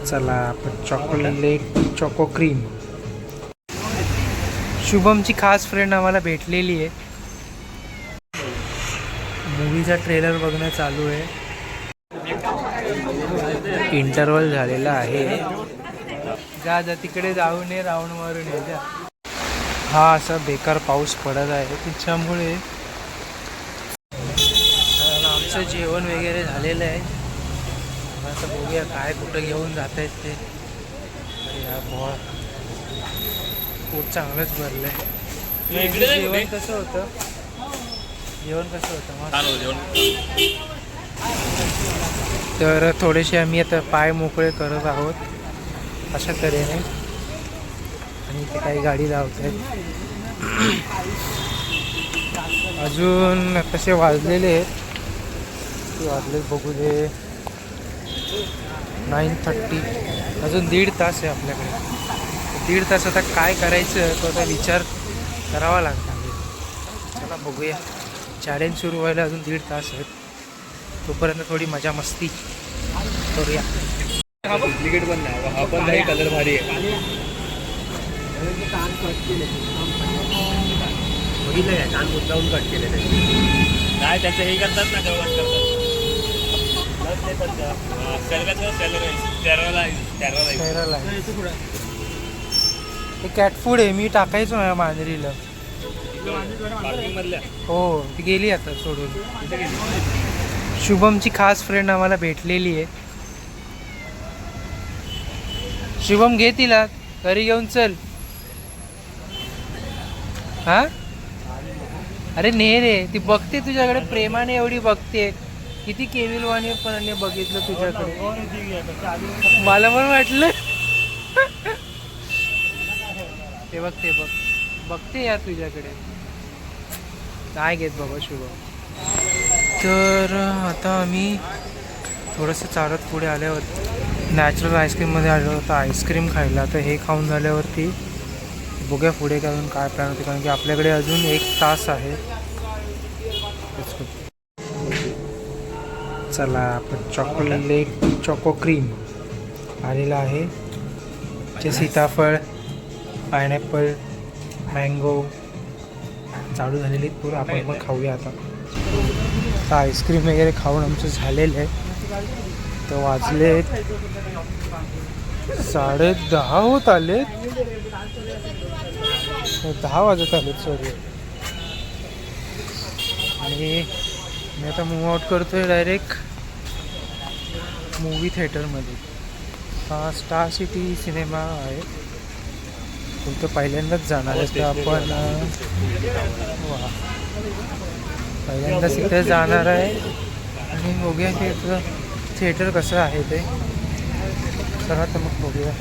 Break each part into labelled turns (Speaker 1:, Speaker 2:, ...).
Speaker 1: चला आपण chocolate choco cream. शुभमची खास फ्रेंड आम्हाला भेटलेली आहे. मूवीचा ट्रेलर बघणं चालू आहे. इंटरवल झालेला आहे. जा जा तिकडे जाऊ नये, राऊंड मारून ये जा. हा असा बेकार पाऊस पडत आहे त्याच्यामुळे आमचं जेवण वगैरे झालेलं आहे. आता बघूया काय कुठं घेऊन जात आहेत ते. या पोट चांगलंच भरलं आहे. जेवण कसं होतं? जेवण कसं होतं? तर थोडेसे आम्ही आता पाय मोकळे करत आहोत अशा तऱ्हेने. आणि इथे काही गाडी लावत आहेत. अजून कसे वाजलेले आहेत ते वाजले बघू दे. 9:30. अजून 1.5 तास आहे आपल्याकडे. 1.5 तास आता काय करायचं तो आता विचार करावा लागणार. चला बघूया. चॅलेंज सुरू व्हायला अजून 1.5 तास आहेत. तोपर्यंत थोडी मजा मस्ती करूया.
Speaker 2: हा डुप्लिकेट पण नाही. हा पण काही कलर भारी आहे. बघितलं काय कान मुद्दाहून कट केले नाही. त्याचं हे करतात ना, गवत करतात.
Speaker 1: ते कॅट फूड आहे. मी टाकायचो माझ्या मांजरीला. हो ती गेली आता सोडून. शुभमची खास फ्रेंड आम्हाला भेटलेली आहे. शुभम घे तिला घरी घेऊन चल. हा अरे ने रे. ती बघते तुझ्याकडे प्रेमाने, एवढी बघते. किती केविलवाणीपणाने बघितलं तुझ्याकडे. मला पण वाटलं. ते बघते बघते यार तुझ्याकडे. काय घेत बाबा शुभम. तर आता आम्ही थोडंसं चालत पुढे आल्यावर नॅचरल आईस्क्रीममध्ये आलो होतं आईस्क्रीम खायला. तर हे खाऊन झाल्यावरती बघूया पुढे अजून काय प्लॅन होते, कारण की आपल्याकडे अजून 1 तास आहे. चला आपण चॉकलेट चॉको क्रीम आलेला आहे. जे सीताफळ, पायनॅपल, मँगो चालू झालेली पूर्ण. आपण पण खाऊया आता. आईस्क्रीम वगैरे खाऊन आमचं झालेलं आहे. तर वाजले 10:30 होत आले. 10 वाजत आले सॉरी. आणि मी आता मूव आउट करतोय डायरेक्ट मूवी थिएटरमध्ये. हा स्टार सिटी सिनेमा आहे. तो पहिल्यांदाच जाणार आहे. तर आपण पहिल्यांदाच इथे जाणार आहे. आणि बघूया की थिएटर कसं आहे ते. चला तर मग बघूया.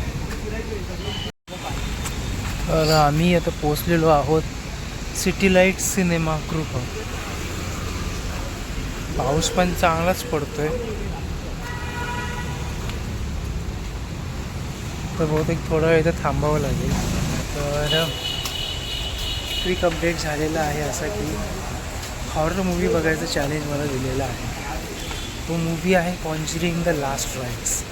Speaker 1: तर आम्ही आता पोचलेलो आहोत सिटी लाईट सिनेमा गृह. पाऊस पण चांगलाच पडतोय. तर बहुतेक थोडा वेळ इथं थांबावं लागेल. तर क्विक अपडेट झालेला आहे असा की हॉरर मूवी बघायचं चॅलेंज मला दिलेलं आहे. तो मूवी आहे कॉन्जरिंग द लास्ट राईट्स.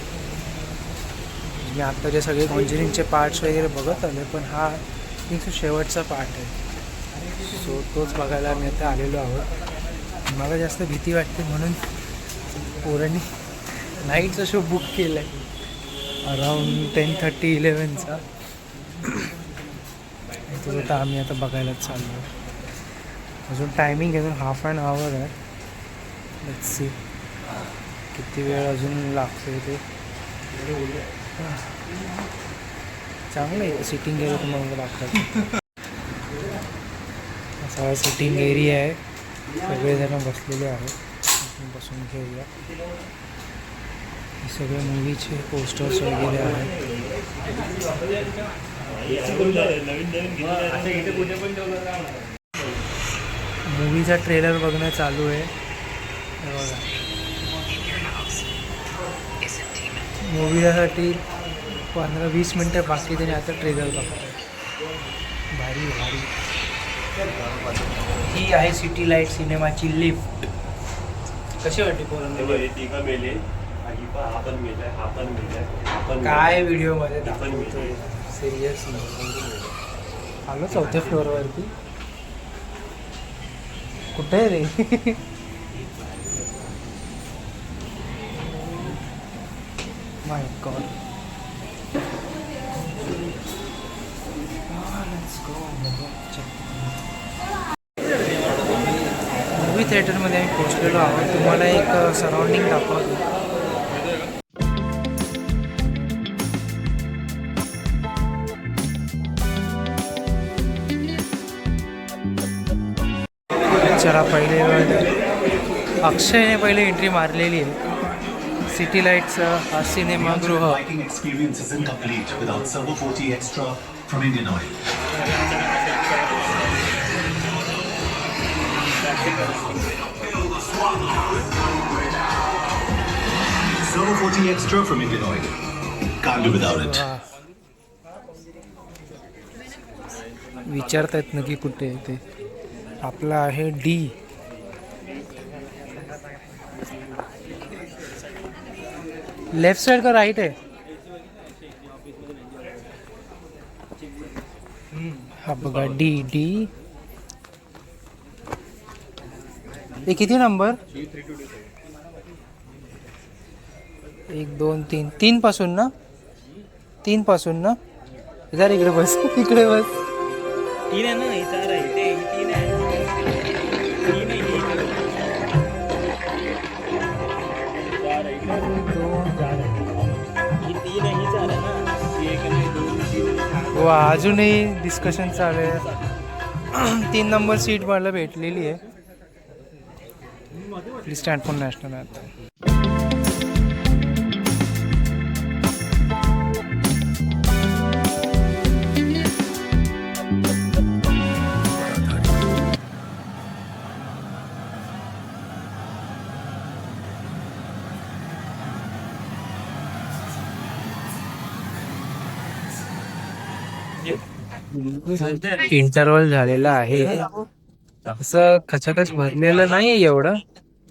Speaker 1: मी आत्ता जे सगळे कॉन्जरिंगचे पार्ट्स वगैरे बघत आले, पण हा तो शेवटचा पार्ट आहे. सो तोच बघायला मी आता आलेलो आहोत. मला जास्त भीती वाटते म्हणून पोरांनी नाईटचा शो बुक केला आहे अराऊंड 10:30-11चा. तो आता आम्ही आता बघायलाच चाललो आहे. अजून टायमिंग अजून ½ एन आवर आहे. लेट्स सी किती वेळ अजून लागतो ते. चांगलं आहे. सिटिंग एरिया तुम्हाला दाखवतो. असा सिटिंग एरिया आहे. सगळेजण बसलेले आहेत. बसून घेऊया. सगळे मूवीचे पोस्टर्स वगैरे आहेत. मूवीचा ट्रेलर बघणं चालू आहे. बघा मूवीसाठी 15-20 मिनटं बाकी त्याने आता ट्रेलर बघतो. भारी भारी. ही आहे सिटी लाईट सिनेमाची लिफ्ट. कशी वाटते पोरांना? काय व्हिडिओ मध्ये दाखवतोय सिरियस आलो 4थ्या फ्लोअरवरती. कुठे आहे रे? माय गॉड. मूवी थिएटरमध्ये आम्ही पोहोचलेलो आहोत. तुम्हाला एक सराउंडिंग दाखवतो. चला पहिले अक्षयने पहिले एंट्री मारलेली आहे. सिटी लाईट्सचा हा सिनेमागृह.
Speaker 3: Experience is incomplete without Servo 40 Extra from Indian Oil. Servo 40 Extra from Indian Oil. Can't do without it.
Speaker 1: विचारतायत ना की कुठे आहे ते. आपला आहे डी. लेफ्ट साइड का राइट आहे. हा बघा डी डी. हे किती नंबर? 1 2 3 3 पासून ना. 3 पासून ना. जरा इकडे बस. इकडे बस.
Speaker 2: 3 आहे ना. 4 आहे. ते 3 आहे. 3 आहे. 4 आहे. 4 आहे. ही 3 आहे. ही 4 आहे ना. ही 1 आणि 2
Speaker 1: वा अजूनही डिस्कशन चालू आहे. 3 नंबर सीट मला भेटलेली आहे. प्लीज स्टँड फॉर नॅशनल आता. इंटरवल झालेला आहे. असं खचाखच भरलेलं नाही एवढं,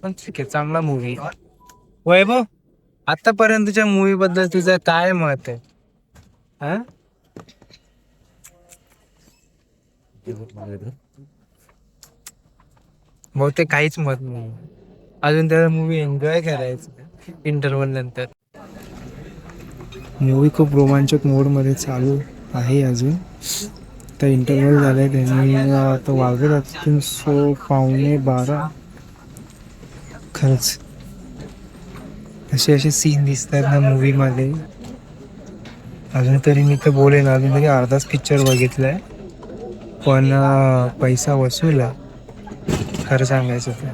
Speaker 1: पण ठीक आहे. चांगला मूवी. वैभव, आतापर्यंतच्या मूवी बद्दल तुझं काय मत आहे? हा बहुतेक काहीच मत नाही. अजून त्याला मूवी एन्जॉय करायचं इंटरवल नंतर. मूवी खूप रोमांचक मोडमध्ये चालू आहे. अजून तर इंटरव्हल झालाय. त्यांनी आता वाजत असतील 12:15. खरंच असे सीन दिसतात ना मूवीमध्ये. अजून तरी मी तर बोलेन अजून तरी अर्धाच पिक्चर बघितलाय, पण पैसा वसूल आहे खरं सांगायचं तर.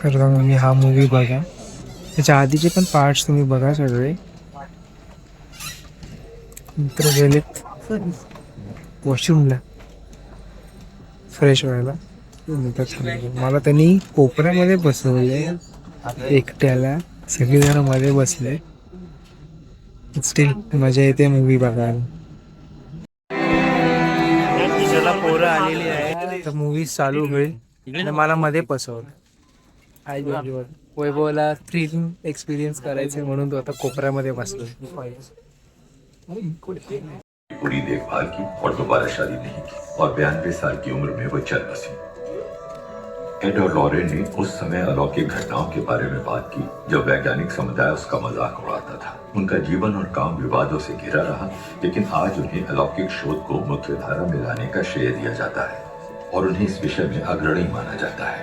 Speaker 1: खरं सांगून मी हा मूवी बघा. त्याच्या आधीचे पण पार्ट्स तुम्ही बघा सगळे. मित्र गेलेत वॉशरूमला फ्रेश व्हायला. मला त्यांनी कोपऱ्यामध्ये बसवले एकट्याला. सगळेजण मध्ये बसले. स्टिल मजा येते मूवी बघायला. चला पोरं आलेली आहे तर मूवी चालू होईल आणि मला मध्ये बसवलं. वैभवला थ्रिलिंग एक्सपिरियन्स करायचे म्हणून तो आता कोपऱ्यामध्ये बसलो.
Speaker 4: पूरी देखभाल की और दोबारा शादी नहीं की और 92 साल की उम्र में वो चल बसी। एड और लॉरेन ने उस समय अलौकिक घटनाओं के बारे में बात की जब वैज्ञानिक समुदाय उसका मजाक उड़ाता था। उनका जीवन और काम विवादों से घिरा रहा, लेकिन आज उन्हें अलौकिक शोध को मुख्य धारा में लाने का श्रेय दिया जाता है और उन्हें इस विषय में अग्रणी माना जाता है।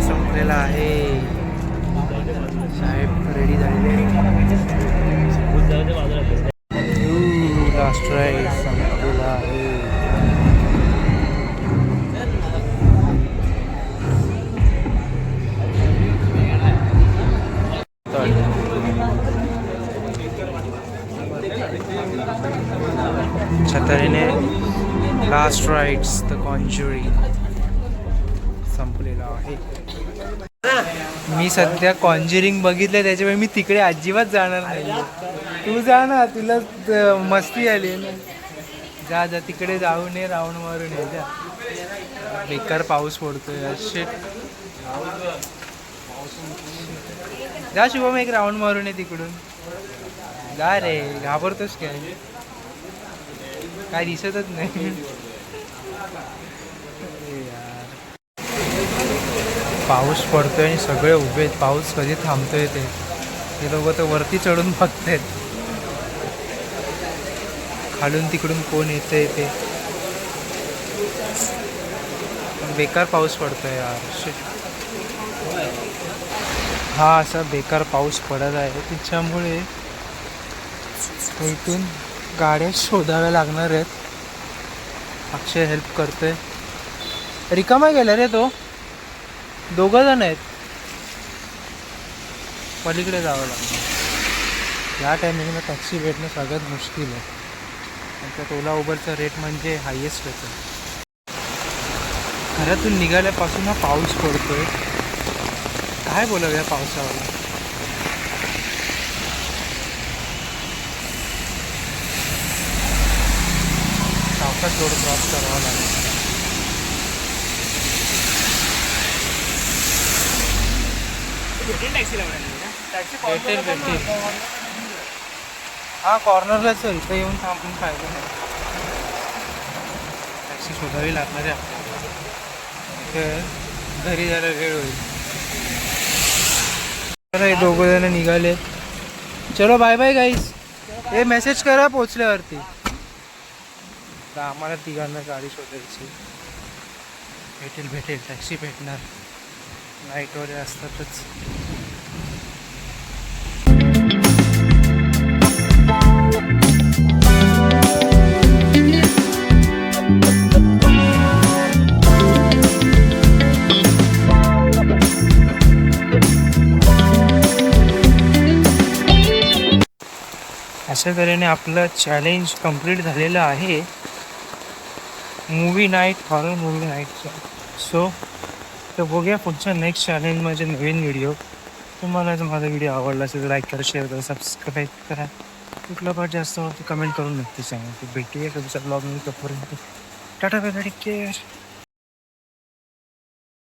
Speaker 1: संपलेला आहे. साहेब रेडी झालेले. लास्ट राईड संपलेला आहे. छतारीने लास्ट राईड्स द कॉन्ज्युरिंग संपलेला आहे. मी सध्या कॉन्ज्युरिंग बघितलं, त्याच्यामुळे मी तिकडे अजिबात जाणार नाही. तू जा ना, तुला मस्ती आली ना. जा जा तिकडे जाऊ नये, राऊंड मारून ये जा. बेकार पाऊस पडतोय. शिट जा शुभम, एक राऊंड मारून ये तिकडून. जा रे, घाबरतोस काय दिसतच नाही. अरे यार. पाऊस पडतोय आणि सगळे उभे आहेत. पाऊस कधी थांबतोय ते लोक तर वरती चढून बघतायत. खालून तिकडून कोण येतंय ते. पण बेकार पाऊस पडतोय यार. हा असा बेकार पाऊस पडत आहे, त्याच्यामुळे इथून गाड्या शोधाव्या लागणार आहेत. अक्षय हेल्प करतोय. रिकामा गेला रे तो. 2 जण आहेत. पलीकडे जावं लागणार. या टायमिंगला टॅक्सी भेटणं सगळ्यात मुश्किल आहे. त्यात ओला उबरचा रेट म्हणजे हायेस्ट होतं. घरातून निघाल्यापासून हा पाऊस पडतोय. काय बोलावं पावसावाला. सावकाश रोड क्रॉस करावा लागेल. भेटेल. हा कॉर्नरलाच आहे. इथं येऊन थांबून फायदा नाही. टॅक्सी शोधावी लागणार आहे आपल्याला. घरी जायला वेळ होईल. तर हे 2 जण निघाले. चलो बाय बाय गाईज. हे मेसेज करा पोचल्यावरती. तर आम्हाला 3घांना गाडी शोधायची. भेटेल टॅक्सी भेटणार. नाईटवर असतातच. अशा तऱ्हेने आपलं चॅलेंज कंप्लीट झालेलं आहे. मूवी नाईट, हॉरर मूवी नाईटचं. सो तर बघूया पुढच्या नेक्स्ट चॅलेंज म्हणजे नवीन व्हिडिओ. तुम्हाला जर माझा व्हिडिओ आवडला असेल तर लाईक करा, शेअर करा, सबस्क्राईब करा. कुठला पार्ट जास्त आवडतो कमेंट करून नक्की सांगा. भेटूया तुमच्या ब्लॉगमध्ये. तोपर्यंत tata bye bye. Take care.